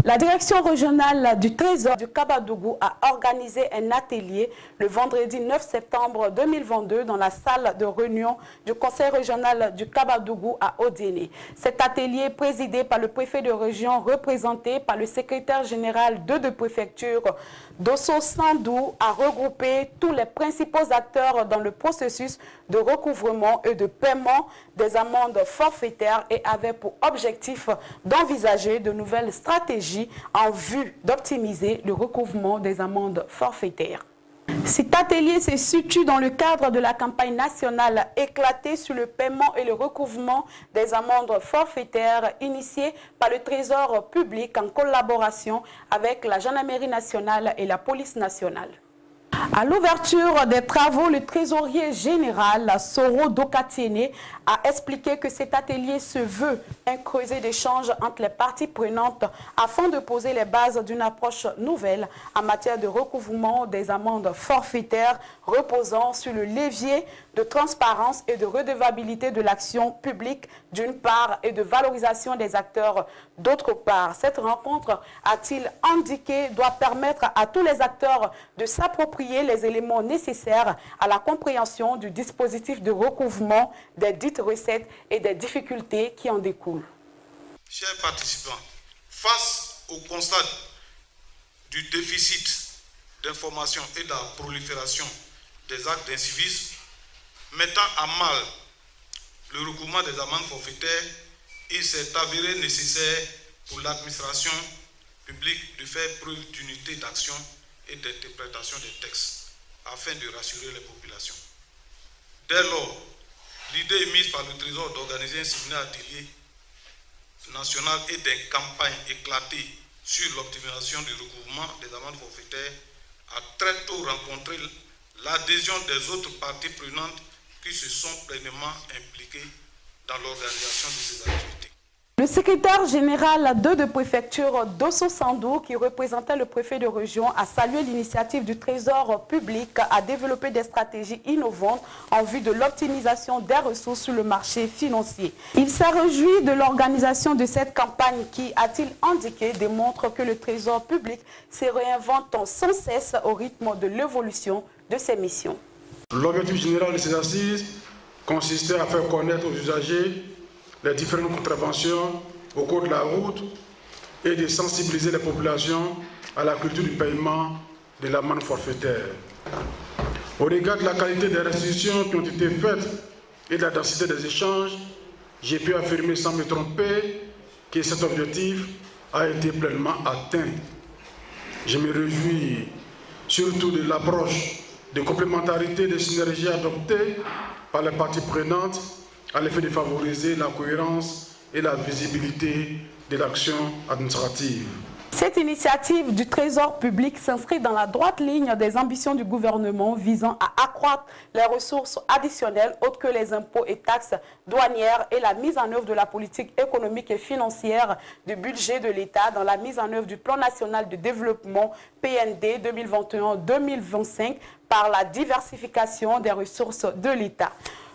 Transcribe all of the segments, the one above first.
La direction régionale du Trésor du Kabadougou a organisé un atelier le vendredi 9 septembre 2022 dans la salle de réunion du Conseil régional du Kabadougou à Odéné. Cet atelier, présidé par le préfet de région, représenté par le secrétaire général de préfecture, Dosso Sandou, a regroupé tous les principaux acteurs dans le processus de recouvrement et de paiement des amendes forfaitaires et avait pour objectif d'envisager de nouvelles stratégies en vue d'optimiser le recouvrement des amendes forfaitaires. Cet atelier se situe dans le cadre de la campagne nationale éclatée sur le paiement et le recouvrement des amendes forfaitaires initiée par le Trésor public en collaboration avec la Gendarmerie nationale et la Police nationale. À l'ouverture des travaux, le trésorier général Soro Dokatiene a expliqué que cet atelier se veut un creuset d'échange entre les parties prenantes afin de poser les bases d'une approche nouvelle en matière de recouvrement des amendes forfaitaires reposant sur le levier de transparence et de redevabilité de l'action publique d'une part et de valorisation des acteurs d'autre part. Cette rencontre, a-t-il indiqué, doit permettre à tous les acteurs de s'approprier les éléments nécessaires à la compréhension du dispositif de recouvrement des dites recettes et des difficultés qui en découlent. Chers participants, face au constat du déficit d'information et de la prolifération des actes d'incivisme mettant à mal le recouvrement des amendes forfaitaires, il s'est avéré nécessaire pour l'administration publique de faire preuve d'unité d'action et d'interprétation des textes afin de rassurer les populations. Dès lors, l'idée émise par le Trésor d'organiser un séminaire atelier national et des campagnes éclatées sur l'optimisation du recouvrement des amendes forfaitaires a très tôt rencontré l'adhésion des autres parties prenantes qui se sont pleinement impliquées dans l'organisation de ces activités. Le secrétaire général de préfecture Dosso Sandou, qui représentait le préfet de région, a salué l'initiative du Trésor public à développer des stratégies innovantes en vue de l'optimisation des ressources sur le marché financier. Il s'est réjoui de l'organisation de cette campagne qui, a-t-il indiqué, démontre que le Trésor public se réinvente sans cesse au rythme de l'évolution de ses missions. L'objectif général de ces assises consistait à faire connaître aux usagers les différentes contraventions au cours de la route et de sensibiliser les populations à la culture du paiement de l'amende forfaitaire. Au regard de la qualité des restitutions qui ont été faites et de la densité des échanges, j'ai pu affirmer sans me tromper que cet objectif a été pleinement atteint. Je me réjouis surtout de l'approche de complémentarité et de synergie adoptée par les parties prenantes à l'effet de favoriser la cohérence et la visibilité de l'action administrative. Cette initiative du Trésor public s'inscrit dans la droite ligne des ambitions du gouvernement visant à accroître les ressources additionnelles autres que les impôts et taxes douanières et la mise en œuvre de la politique économique et financière du budget de l'État dans la mise en œuvre du plan national de développement PND 2021-2025 par la diversification des ressources de l'État.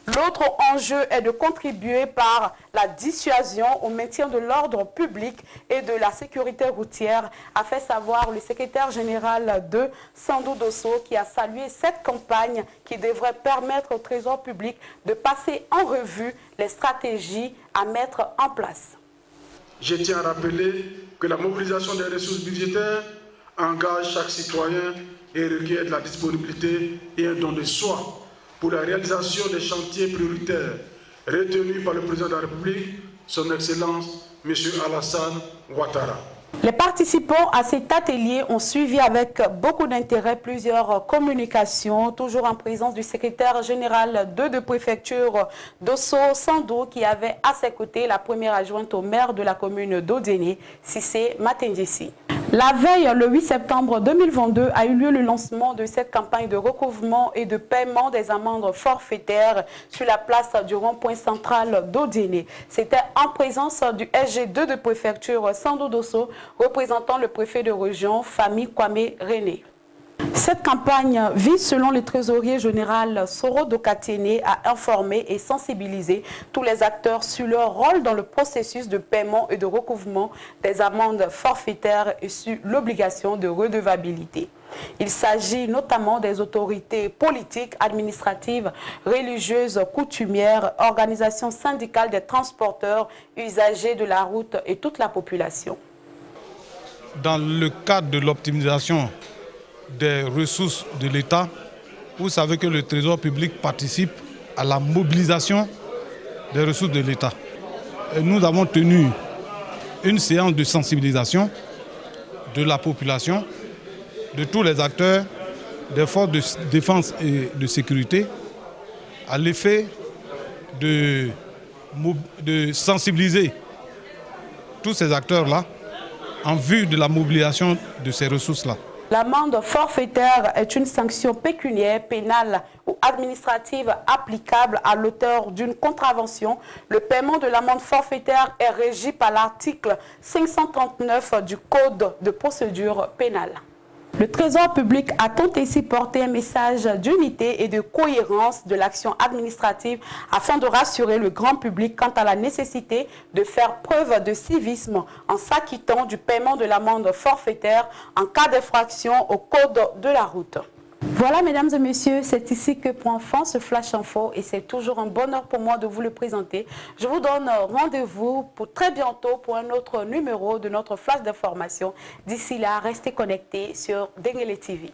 L'autre enjeu est de contribuer par la dissuasion au maintien de l'ordre public et de la sécurité routière, a fait savoir le secrétaire général de Sandou Dosso, qui a salué cette campagne qui devrait permettre au Trésor public de passer en revue les stratégies à mettre en place. Je tiens à rappeler que la mobilisation des ressources budgétaires engage chaque citoyen et requiert de la disponibilité et un don de soi pour la réalisation des chantiers prioritaires retenus par le président de la République, son Excellence, M. Alassane Ouattara. Les participants à cet atelier ont suivi avec beaucoup d'intérêt plusieurs communications, toujours en présence du secrétaire général de préfecture Dosso Sandou, qui avait à ses côtés la première adjointe au maire de la commune d'Odéné, Cissé Matendjessi. La veille, le 8 septembre 2022, a eu lieu le lancement de cette campagne de recouvrement et de paiement des amendes forfaitaires sur la place du rond-point central d'Odéné. C'était en présence du SG2 de préfecture Sandou Dosso, représentant le préfet de région, Famille Kwame René. Cette campagne vise, selon le trésorier général Soro Dokatiene, à informer et sensibiliser tous les acteurs sur leur rôle dans le processus de paiement et de recouvrement des amendes forfaitaires et sur l'obligation de redevabilité. Il s'agit notamment des autorités politiques, administratives, religieuses, coutumières, organisations syndicales des transporteurs, usagers de la route et toute la population. Dans le cadre de l'optimisation des ressources de l'État, vous savez que le Trésor public participe à la mobilisation des ressources de l'État. Nous avons tenu une séance de sensibilisation de la population, de tous les acteurs des forces de défense et de sécurité, à l'effet de sensibiliser tous ces acteurs-là en vue de la mobilisation de ces ressources-là. L'amende forfaitaire est une sanction pécuniaire, pénale ou administrative applicable à l'auteur d'une contravention. Le paiement de l'amende forfaitaire est régi par l'article 539 du Code de procédure pénale. Le Trésor public a tenté ici porter un message d'unité et de cohérence de l'action administrative afin de rassurer le grand public quant à la nécessité de faire preuve de civisme en s'acquittant du paiement de l'amende forfaitaire en cas d'infraction au code de la route. Voilà, mesdames et messieurs, c'est ici que prend fin ce Flash Info et c'est toujours un bonheur pour moi de vous le présenter. Je vous donne rendez-vous pour très bientôt pour un autre numéro de notre Flash d'information. D'ici là, restez connectés sur Denguele TV.